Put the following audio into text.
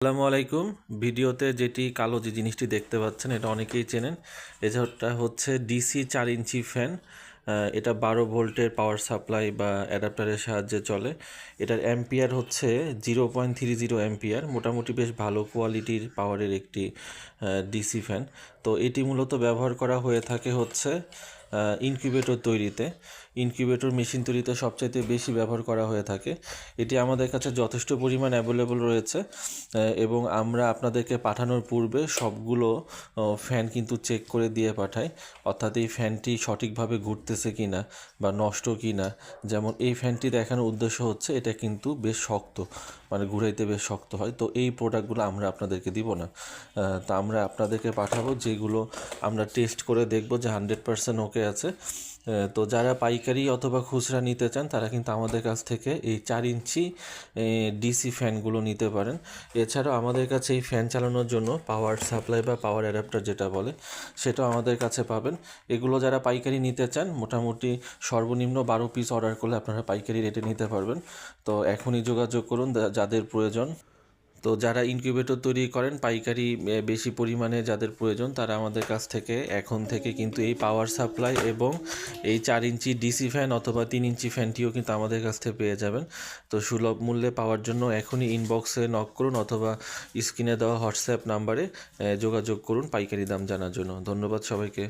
আসসালামু আলাইকুম। ভিডিওতে যেটি কালো যে জিনিসটি দেখতে পাচ্ছেন এটা অনেকেই চেনেন। এটা হচ্ছে ডিসি 4 ইঞ্চি ফ্যান। এটা 12 ভোল্টের পাওয়ার সাপ্লাই বা অ্যাডাপ্টারের সাহায্যে চলে। এটার অ্যাম্পিয়ার হচ্ছে 0.30 অ্যাম্পিয়ার। মোটামুটি বেশ ভালো কোয়ালিটির পাওয়ারের একটি ডিসি ফ্যান। তো এটি মূলত ব্যবহার করা হয়ে থাকে হচ্ছে ইনকিউবেটর তৈরিতে। ইনকিউবেটর মেশিন তৈরিতে সবচাইতে বেশি ব্যবহার করা হয়ে থাকে। এটি আমাদের কাছে যথেষ্ট পরিমাণ অ্যাভেলেবল রয়েছে এবং আমরা আপনাদেরকে পাঠানোর পূর্বে সবগুলো ফ্যান কিন্তু চেক করে দিয়ে পাঠাই, অর্থাৎ এই ফ্যানটি সঠিকভাবে ঘুরতেছে কি না বা নষ্ট কি না। যেমন এই ফ্যানটি দেখানোর উদ্দেশ্য হচ্ছে এটা কিন্তু বেশ শক্ত, মানে ঘুরাইতে বেশ শক্ত হয়। তো এই প্রোডাক্টগুলো আমরা আপনাদেরকে দিব না, তা আমরা আপনাদেরকে পাঠাবো যেগুলো আমরা টেস্ট করে দেখব যে 100% ওকে আছে। তো যারা পাইকারি অথবা খুচরা নিতে চান তারা কিন্তু আমাদের কাছ থেকে এই 4 ইঞ্চি ডিসি ফ্যানগুলো নিতে পারেন। এছাড়াও আমাদের কাছে এই ফ্যান চালানোর জন্য পাওয়ার সাপ্লাই বা পাওয়ার অ্যাডাপ্টার যেটা বলে সেটাও আমাদের কাছে পাবেন। এগুলো যারা পাইকারি নিতে চান মোটামুটি সর্বনিম্ন 12 পিস অর্ডার করলে আপনারা পাইকারি রেটে নিতে পারবেন। তো এখনই যোগাযোগ করুন যাদের প্রয়োজন। তো যারা ইনকিউবেটর তৈরি করেন পাইকারি বেশি পরিমাণে যাদের প্রয়োজন তারা আমাদের কাছ থেকে এখন থেকে কিন্তু এই পাওয়ার সাপ্লাই এবং এই 4 ইঞ্চি ডিসি ফ্যান অথবা 3 ইঞ্চি ফ্যানটিও কিন্তু আমাদের কাছ থেকে পেয়ে যাবেন। তো সুলভ মূল্যে পাওয়ার জন্য এখনই ইনবক্সে নক করুন অথবা স্ক্রিনে দেওয়া হোয়াটসঅ্যাপ নাম্বারে যোগাযোগ করুন পাইকারি দাম জানার জন্য। ধন্যবাদ সবাইকে।